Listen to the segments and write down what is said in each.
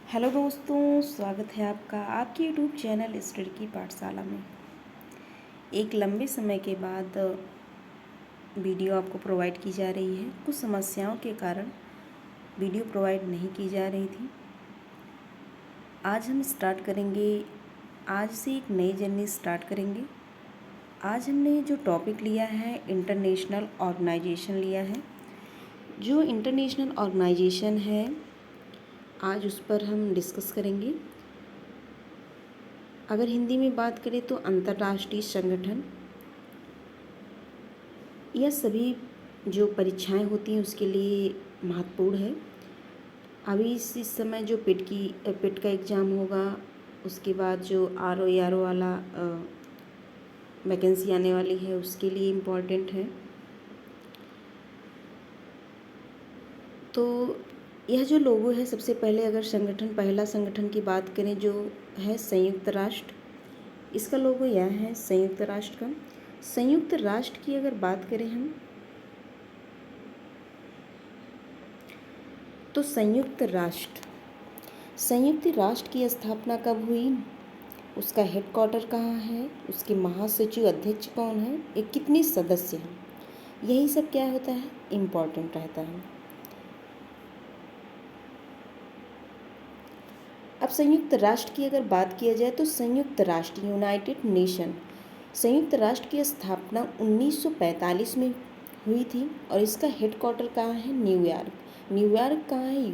Hello दोस्तों, स्वागत है आपका आपके यूट्यूब चैनल स्टडी की पाठशाला में। एक लंबे समय के बाद वीडियो आपको प्रोवाइड की जा रही है। कुछ समस्याओं के कारण वीडियो प्रोवाइड नहीं की जा रही थी। आज हम स्टार्ट करेंगे, आज से एक नई जर्नी स्टार्ट करेंगे। आज हमने जो टॉपिक लिया है इंटरनेशनल ऑर्गेनाइजेशन लिया है। जो इंटरनेशनल ऑर्गेनाइजेशन है आज उस पर हम डिस्कस करेंगे। अगर हिंदी में बात करें तो अंतर्राष्ट्रीय संगठन, यह सभी जो परीक्षाएं होती हैं उसके लिए महत्वपूर्ण है। अभी इस समय जो पिट का एग्ज़ाम होगा, उसके बाद जो RO वाला वैकेंसी आने वाली है उसके लिए इम्पॉर्टेंट है। तो यह जो लोगो है, सबसे पहले अगर पहला संगठन की बात करें जो है संयुक्त राष्ट्र, इसका लोगो यह है संयुक्त राष्ट्र का। संयुक्त राष्ट्र की अगर बात करें हम तो संयुक्त राष्ट्र की स्थापना कब हुई, उसका हेडक्वार्टर कहाँ है, उसके महासचिव अध्यक्ष कौन है, ये कितने सदस्य हैं, यही सब क्या होता है, इम्पॉर्टेंट रहता है। अब संयुक्त राष्ट्र की अगर बात किया जाए तो संयुक्त राष्ट्र यूनाइटेड नेशन, संयुक्त राष्ट्र की स्थापना 1945 में हुई थी और इसका हेडक्वार्टर कहाँ है, न्यूयॉर्क कहाँ है,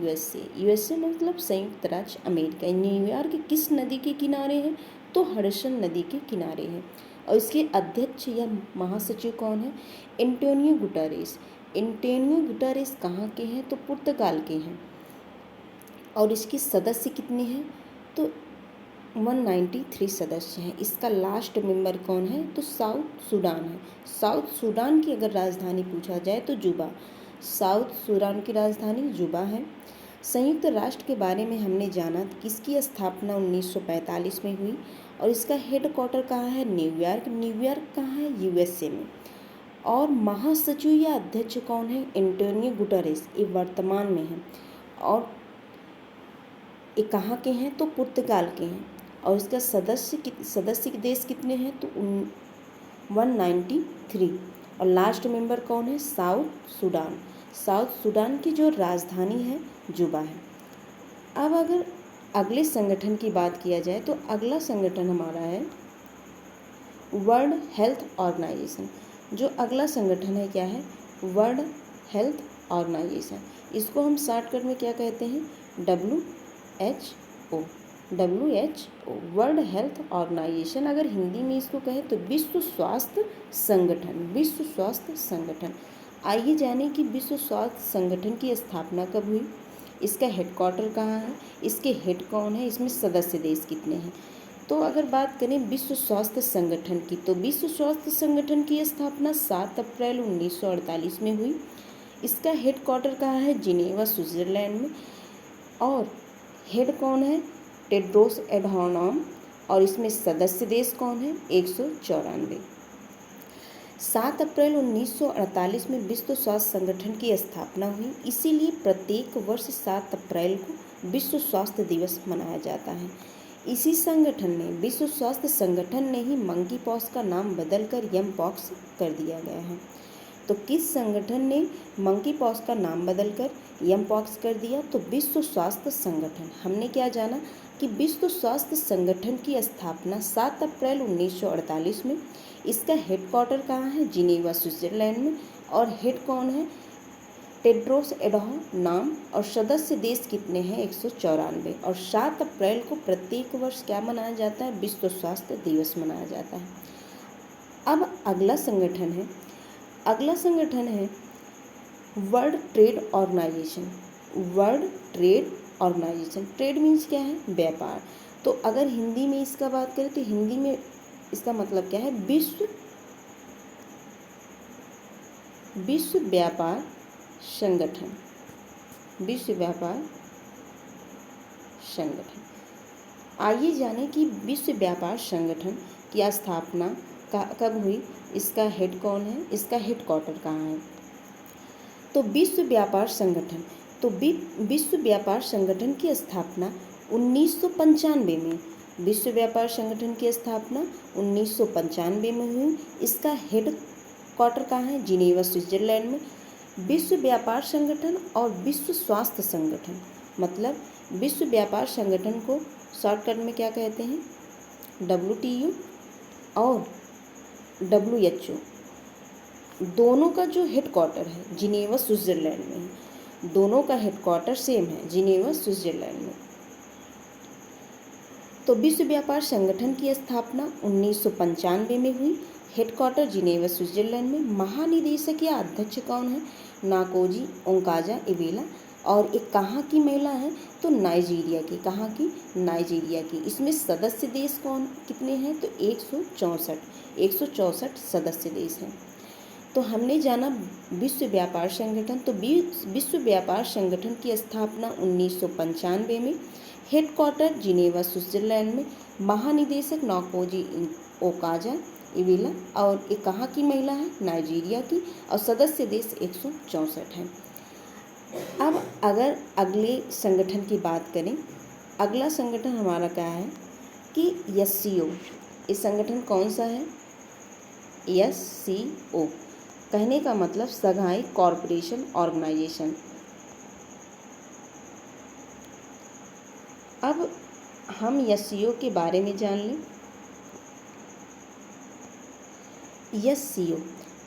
यूएसए मतलब संयुक्त राज्य अमेरिका। न्यूयॉर्क किस नदी के किनारे है, तो हडसन नदी के किनारे है। और इसके अध्यक्ष या महासचिव कौन है, एंटोनियो गुटारेस कहाँ के हैं, तो पुर्तगाल के हैं। और इसके सदस्य कितने हैं, तो 193 सदस्य हैं। इसका लास्ट मेंबर कौन है, तो साउथ सूडान है। साउथ सूडान की अगर राजधानी पूछा जाए तो जुबा, साउथ सूडान की राजधानी जुबा है। संयुक्त राष्ट्र के बारे में हमने जाना कि इसकी स्थापना 1945 में हुई और इसका हेडक्वार्टर कहाँ है, न्यूयॉर्क कहाँ है, यूएसए में। और महासचिव या अध्यक्ष कौन है, एंटोनियो गुटेरेस, ये वर्तमान में है। और ये कहाँ के हैं, तो पुर्तगाल के हैं। और इसका सदस्य देश कितने हैं, तो 193। और लास्ट मेंबर कौन है, साउथ सूडान की जो राजधानी है जुबा है। अब अगर अगले संगठन की बात किया जाए तो अगला संगठन हमारा है वर्ल्ड हेल्थ ऑर्गेनाइजेशन। जो अगला संगठन है क्या है, वर्ल्ड हेल्थ ऑर्गेनाइजेशन। इसको हम शॉर्टकट में क्या कहते हैं, WHO, वर्ल्ड हेल्थ ऑर्गेनाइजेशन। अगर हिंदी में इसको कहें तो विश्व स्वास्थ्य संगठन। आइए जानें कि विश्व स्वास्थ्य संगठन की स्थापना कब हुई, इसका हेडक्वार्टर कहाँ है, इसके हेड कौन है, इसमें सदस्य देश कितने हैं। तो अगर बात करें विश्व स्वास्थ्य संगठन की, तो विश्व स्वास्थ्य संगठन की स्थापना 7 अप्रैल 1948 में हुई। इसका हेडक्वार्टर कहाँ है, जिनेवा स्विट्जरलैंड में। और हेड कौन है, टेड्रोस एडहानोम। और इसमें सदस्य देश कौन है, 194। 7 अप्रैल 1948 में विश्व स्वास्थ्य संगठन की स्थापना हुई, इसीलिए प्रत्येक वर्ष 7 अप्रैल को विश्व स्वास्थ्य दिवस मनाया जाता है। इसी विश्व स्वास्थ्य संगठन ने ही मंकी पॉक्स का नाम बदलकर यम पॉक्स कर दिया गया है। तो किस संगठन ने मंकी पॉक्स का नाम बदलकर यम पॉक्स कर दिया, तो विश्व स्वास्थ्य संगठन। हमने क्या जाना कि विश्व स्वास्थ्य संगठन की स्थापना 7 अप्रैल 1948 में। इसका हेडक्वार्टर कहाँ है, जिनेवा स्विट्जरलैंड में। और हेड कौन है, टेड्रोस एडहानोम। और सदस्य देश कितने हैं, 194। और 7 अप्रैल को प्रत्येक वर्ष क्या मनाया जाता है, विश्व स्वास्थ्य दिवस मनाया जाता है। अब अगला संगठन है world trade organisation. Trade means क्या है, व्यापार। तो अगर हिंदी में इसका बात करें तो हिंदी में इसका मतलब क्या है, विश्व व्यापार संगठन। आइए जानें कि विश्व व्यापार संगठन की स्थापना कब हुई, इसका हेड कौन है, इसका हेडक्वार्टर कहाँ है। तो विश्व व्यापार संगठन की स्थापना 1995 में विश्व व्यापार संगठन की स्थापना 1995 में हुई। इसका हेड क्वार्टर कहाँ है? जिनेवा स्विट्जरलैंड में। विश्व व्यापार संगठन और विश्व स्वास्थ्य संगठन, मतलब विश्व व्यापार संगठन को शॉर्टकट में क्या कहते हैं? WTO और WHO, दोनों का जो हेड क्वार्टर है जिनेवा स्विट्जरलैंड में है। दोनों का हेड क्वार्टर सेम है, जिनेवा स्विट्जरलैंड में। तो विश्व व्यापार संगठन की स्थापना 1995 में हुई। हेड क्वार्टर जिनेवा स्विट्जरलैंड में। महानिदेशक या अध्यक्ष कौन है? नाकोजी ओंकाजा-इवेला। और एक कहाँ की महिला है? तो नाइजीरिया की। कहाँ की? नाइजीरिया की। इसमें सदस्य देश कौन कितने हैं? तो 164 सदस्य देश हैं। तो हमने जाना विश्व व्यापार संगठन। तो विश्व व्यापार संगठन की स्थापना 1995 में। हेड क्वार्टर जिनेवा स्विट्जरलैंड में। महानिदेशक नाकोजी ओंकाजा-इवेला। और एक कहाँ की महिला है? नाइजीरिया की। और सदस्य देश 164 हैं। अब अगर अगले संगठन की बात करें, अगला संगठन हमारा क्या है कि SCO। इस संगठन कौन सा है? SCO कहने का मतलब शंघाई कॉरपोरेशन ऑर्गेनाइजेशन। अब हम SCO के बारे में जान लें। SCO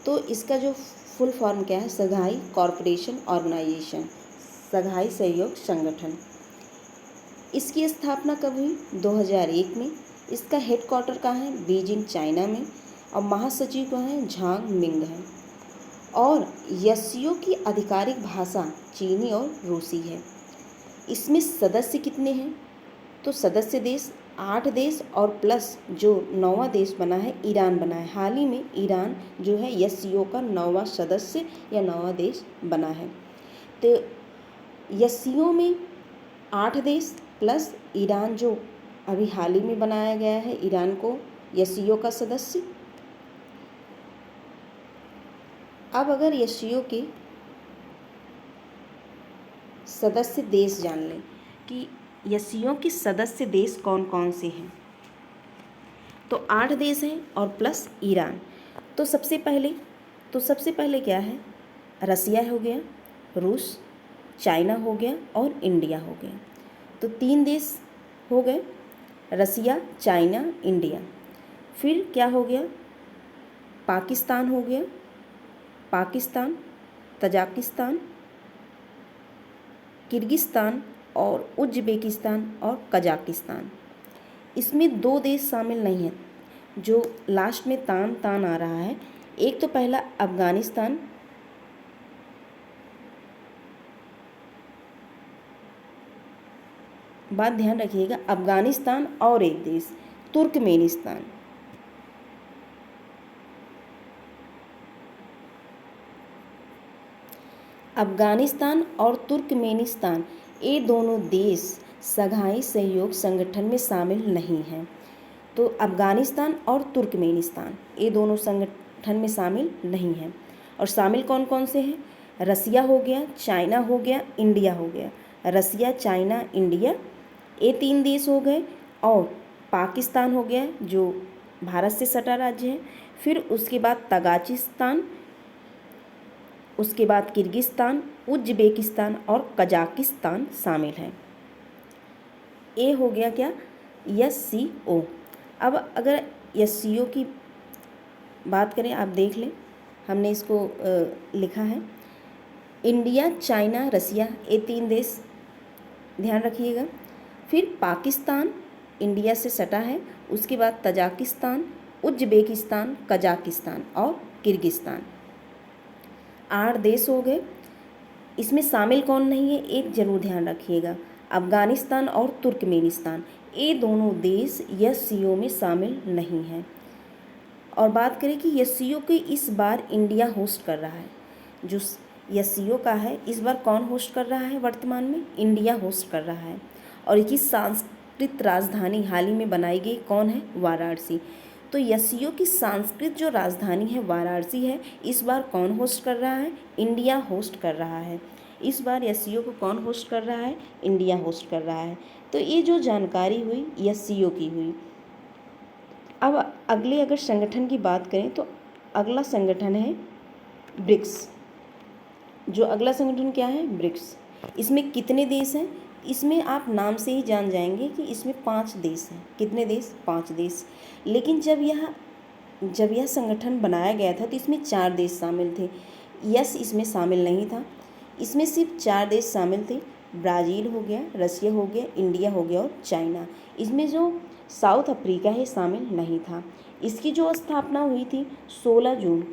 तो इसका जो फुल फॉर्म क्या है? शंघाई कॉरपोरेशन ऑर्गेनाइजेशन, शंघाई सहयोग संगठन। इसकी स्थापना कब हुई? 2001 में। इसका हेड क्वार्टर कहाँ है? बीजिंग, चाइना में। और महासचिव कौन है? झांग मिंग है। और SCO की आधिकारिक भाषा चीनी और रूसी है। इसमें सदस्य कितने हैं? तो सदस्य देश 8 देश और प्लस जो 9वां देश बना है ईरान बना है। हाल ही में ईरान जो है SCO का 9वां सदस्य या 9वां देश बना है। तो SCO में 8 देश प्लस ईरान जो अभी हाल ही में बनाया गया है ईरान को SCO का सदस्य। अब अगर SCO के सदस्य देश जान लें कि SCO के सदस्य देश कौन कौन से हैं, तो 8 देश हैं और प्लस ईरान। तो सबसे पहले क्या है? रसिया हो गया, रूस, चाइना हो गया और इंडिया हो गया। तो 3 देश हो गए, रसिया, चाइना, इंडिया। फिर क्या हो गया? पाकिस्तान हो गया, पाकिस्तान, तजाकिस्तान, किर्गिस्तान और उज्बेकिस्तान और कजाकिस्तान। इसमें 2 देश शामिल नहीं हैं जो लास्ट में तान आ रहा है। एक तो पहला अफ़गानिस्तान, बात ध्यान रखिएगा, अफ़गानिस्तान और एक देश तुर्कमेनिस्तान। अफ़गानिस्तान और तुर्कमेनिस्तान ये दोनों देश शंघाई सहयोग संगठन में शामिल नहीं हैं। तो अफ़गानिस्तान और तुर्कमेनिस्तान ये दोनों संगठन में शामिल नहीं हैं। और शामिल कौन कौन से हैं? रसिया हो गया, चाइना हो गया, इंडिया हो गया। रसिया, चाइना, इंडिया ये 3 देश हो गए। और पाकिस्तान हो गया जो भारत से सटा राज्य है। फिर उसके बाद तजाकिस्तान, उसके बाद किर्गिस्तान, उज्बेकिस्तान और कजाकिस्तान शामिल हैं। ये हो गया क्या? SCO। अब अगर SCO की बात करें, आप देख लें, हमने इसको लिखा है इंडिया, चाइना, रसिया ये 3 देश, ध्यान रखिएगा। फिर पाकिस्तान इंडिया से सटा है, उसके बाद तजाकिस्तान, उज्बेकिस्तान, कजाकिस्तान और किर्गिस्तान। 8 देश हो गए। इसमें शामिल कौन नहीं है? एक जरूर ध्यान रखिएगा, अफ़गानिस्तान और तुर्कमेनिस्तान ये दोनों देश SCO में शामिल नहीं हैं। और बात करें कि SCO के इस बार इंडिया होस्ट कर रहा है। जो SCO का है इस बार कौन होस्ट कर रहा है? वर्तमान में इंडिया होस्ट कर रहा है। और इसकी सांस्कृतिक राजधानी हाल ही में बनाई गई कौन है? वाराणसी। तो SCO की सांस्कृतिक जो राजधानी है वाराणसी है। इस बार कौन होस्ट कर रहा है? इंडिया होस्ट कर रहा है। इस बार एससीओ को कौन होस्ट कर रहा है? इंडिया होस्ट कर रहा है। तो ये जो जानकारी हुई एससीओ की हुई। अब अगले अगर संगठन की बात करें तो अगला संगठन है ब्रिक्स। जो अगला संगठन क्या है? ब्रिक्स। इसमें कितने देश हैं? इसमें आप नाम से ही जान जाएंगे कि इसमें 5 देश हैं। कितने देश? 5 देश। लेकिन जब यह संगठन बनाया गया था तो इसमें 4 देश शामिल थे। यस, इसमें शामिल नहीं था। इसमें सिर्फ 4 देश शामिल थे। ब्राज़ील हो गया, रसिया हो गया, इंडिया हो गया और चाइना। इसमें जो साउथ अफ्रीका है शामिल नहीं था। इसकी जो स्थापना हुई थी 16 जून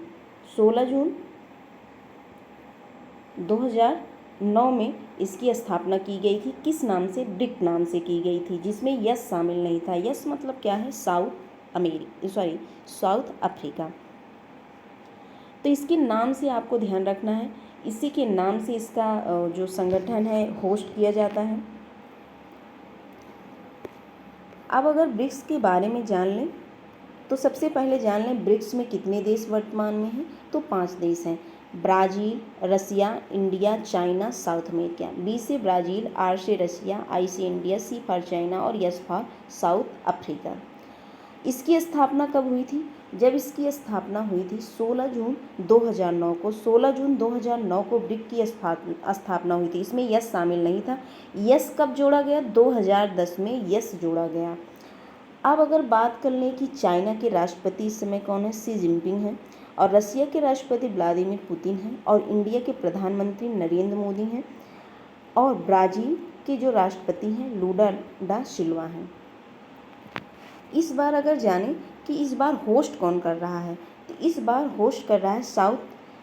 2009 में इसकी स्थापना की गई थी। किस नाम से? ब्रिक नाम से की गई थी, जिसमें यस शामिल नहीं था। यस मतलब क्या है? South Africa. तो इसके नाम से आपको ध्यान रखना है, इसी के नाम से इसका जो संगठन है होस्ट किया जाता है। अब अगर ब्रिक्स के बारे में जान लें तो सबसे पहले जान लें ब्रिक्स में कितने देश वर्तमान में हैं। तो 5 देश हैं। Brazil, Russia, India, China, South America. B से ब्राज़ील, आर से रसिया, आई से इंडिया, सी फॉर चाइना और एस फॉर साउथ अफ्रीका। इसकी स्थापना कब हुई थी? जब इसकी स्थापना हुई थी 16 जून 2009 को। 16 जून 2009 को ब्रिक की स्थापना हुई थी। इसमें यस शामिल नहीं था। यस कब जोड़ा गया? 2010 में यस जोड़ा गया। अब अगर बात कर लें कि चाइना के राष्ट्रपति इस समय कौन है? शी जिनपिंग हैं। और रसिया के राष्ट्रपति व्लादिमीर पुतिन हैं। और इंडिया के प्रधानमंत्री नरेंद्र मोदी हैं। और ब्राज़ील के जो राष्ट्रपति हैं लूला डा सिल्वा हैं। इस बार अगर जानें कि इस बार होस्ट कौन कर रहा है, तो इस बार होस्ट कर रहा है साउथ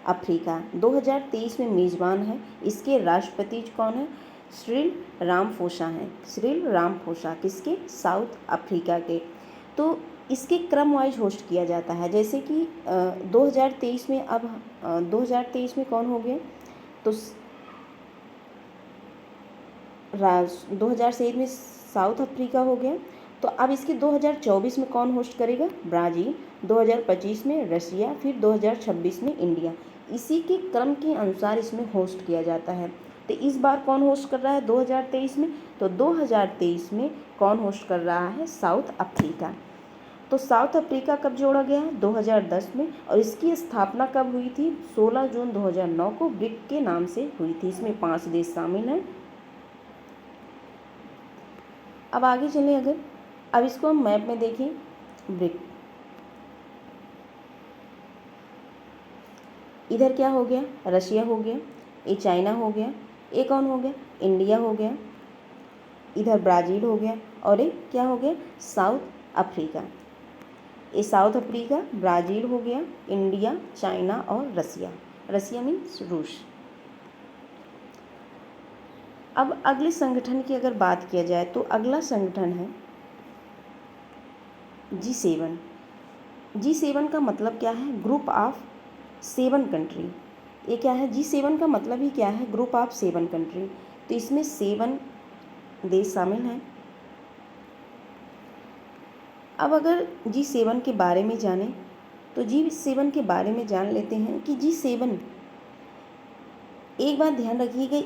अफ्रीका। 2023 में मेज़बान है। इसके राष्ट्रपति कौन है? सिरिल रामाफोसा हैं। सिरिल रामाफोसा किसके? साउथ अफ्रीका के। तो इसके क्रम वाइज होस्ट किया जाता है। जैसे कि 2023 में 2023 में कौन हो गया? तो 2023 में साउथ अफ्रीका हो गया। तो अब इसके 2024 में कौन होस्ट करेगा? ब्राज़ील। 2025 में रसिया, फिर 2026 में इंडिया। इसी के क्रम के अनुसार इसमें होस्ट किया जाता है। तो इस बार कौन होस्ट कर रहा है 2023 में? तो 2023 में कौन होस्ट कर रहा है? South Africa. तो साउथ अफ्रीका कब जोड़ा गया? 2010 में। और इसकी स्थापना कब हुई थी? 16 जून 2009 को ब्रिक के नाम से हुई थी। इसमें 5 देश शामिल हैं। अब आगे चलें अगर, अब इसको हम मैप में देखें। ब्रिक इधर क्या हो गया? रशिया हो गया, ये चाइना हो गया, ये कौन हो गया? इंडिया हो गया, इधर ब्राज़ील हो गया और ये क्या हो गया? South Africa. ये साउथ अफ्रीका, ब्राज़ील हो गया, इंडिया, चाइना और रसिया। रसिया मीन्स रूस। अब अगले संगठन की अगर बात किया जाए तो अगला संगठन है G7। G7 का मतलब क्या है? Group of 7 country. ये क्या है? G7 का मतलब ही क्या है? Group of 7 country. तो इसमें 7 देश शामिल हैं। अब अगर G7 के बारे में जानें तो G7 के बारे में जान लेते हैं कि G7, एक बात ध्यान रखिएगा,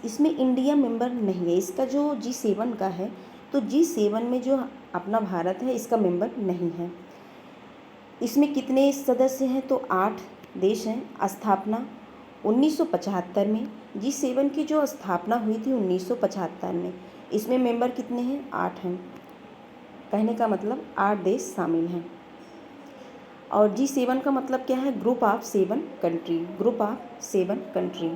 इसमें इंडिया मेंबर नहीं है। इसका जो G7 का है तो G7 में जो अपना भारत है इसका मेंबर नहीं है। इसमें कितने सदस्य हैं? तो 8 देश हैं। स्थापना 1975 में। G7 की जो स्थापना हुई थी 1975 में। इसमें मेंबर कितने हैं? 8 हैं। कहने का मतलब 8 देश शामिल हैं। और G7 का मतलब क्या है? Group of 7 country. Group of 7 country.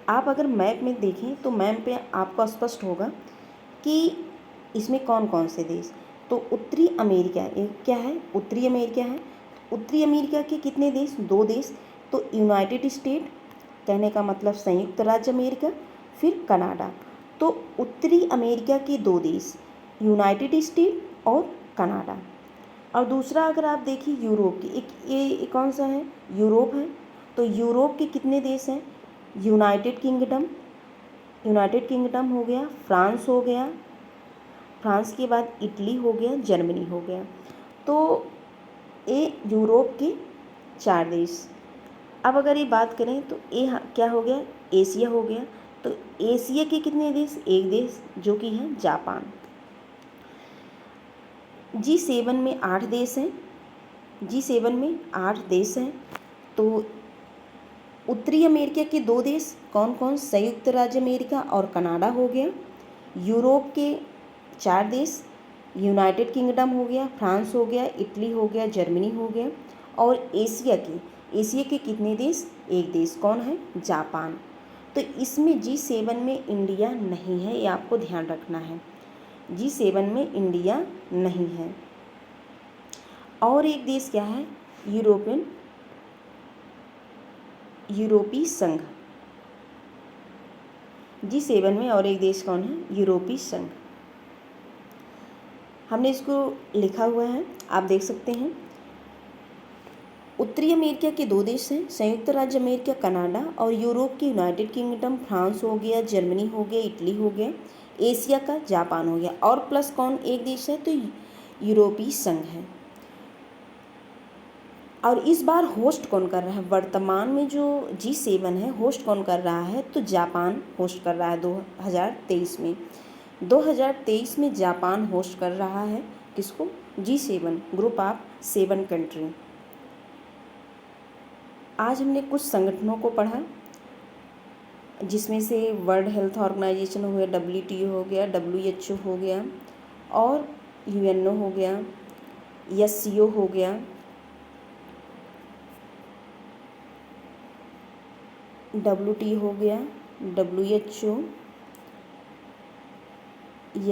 आप अगर मैप में देखें तो मैप पे आपको स्पष्ट होगा कि इसमें कौन कौन से देश। तो उत्तरी अमेरिका, एक क्या है? उत्तरी अमेरिका है। उत्तरी अमेरिका के कितने देश? 2 देश। तो यूनाइटेड स्टेट, कहने का मतलब संयुक्त राज्य अमेरिका, फिर कनाडा। तो उत्तरी अमेरिका के 2 देश, यूनाइटेड स्टेट और कनाडा। और दूसरा अगर आप देखिए यूरोप की, ये कौन सा है? यूरोप है। तो यूरोप के कितने देश हैं? यूनाइटेड किंगडम हो गया, फ्रांस हो गया, फ्रांस के बाद इटली हो गया, जर्मनी हो गया। तो ये यूरोप के 4 देश। अब अगर ये बात करें तो क्या हो गया, एशिया हो गया। तो एशिया के कितने देश, एक देश जो कि है जापान। G7 में 8 देश हैं, G7 में 8 देश हैं। तो उत्तरी अमेरिका के 2 देश कौन कौन, संयुक्त राज्य अमेरिका और कनाडा हो गया। यूरोप के 4 देश, यूनाइटेड किंगडम हो गया, फ्रांस हो गया, इटली हो गया, जर्मनी हो गया। और एशिया के कितने देश, एक देश कौन है, जापान। तो इसमें G7 में इंडिया नहीं है, ये आपको ध्यान रखना है, G7 में इंडिया नहीं है। और एक देश क्या है, यूरोपीय संघ। G7 में और एक देश कौन है, यूरोपीय संघ। हमने इसको लिखा हुआ है, आप देख सकते हैं। उत्तरी अमेरिका के 2 देश हैं, संयुक्त राज्य अमेरिका कनाडा, और यूरोप के यूनाइटेड किंगडम, फ्रांस हो गया, जर्मनी हो गया, इटली हो गया। एशिया का जापान हो गया, और प्लस कौन एक देश है, तो यूरोपीय संघ है। और इस बार होस्ट कौन कर रहा है, वर्तमान में जो G7 है होस्ट कौन कर रहा है, तो जापान होस्ट कर रहा है 2023 में। 2023 में जापान होस्ट कर रहा है किसको, G7, ग्रुप ऑफ 7 कंट्री। आज हमने कुछ संगठनों को पढ़ा, जिसमें से वर्ल्ड हेल्थ ऑर्गेनाइजेशन हो गया, WTO हो गया, WHO हो गया, और UNO हो गया, SCO हो गया, WTO हो गया, WHO,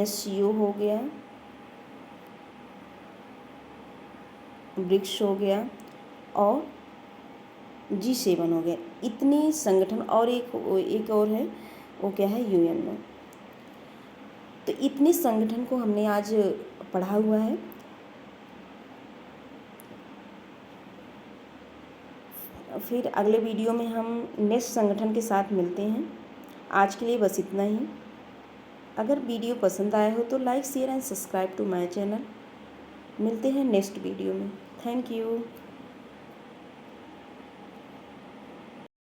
SCO हो गया, ब्रिक्स हो गया, और G7 हो गया। इतने संगठन, और एक और है, वो क्या है, UNO। तो इतने संगठन को हमने आज पढ़ा हुआ है। फिर अगले वीडियो में हम नेक्स्ट संगठन के साथ मिलते हैं। आज के लिए बस इतना ही। अगर वीडियो पसंद आया हो तो like, share and subscribe to my channel. मिलते हैं नेक्स्ट वीडियो में। Thank you.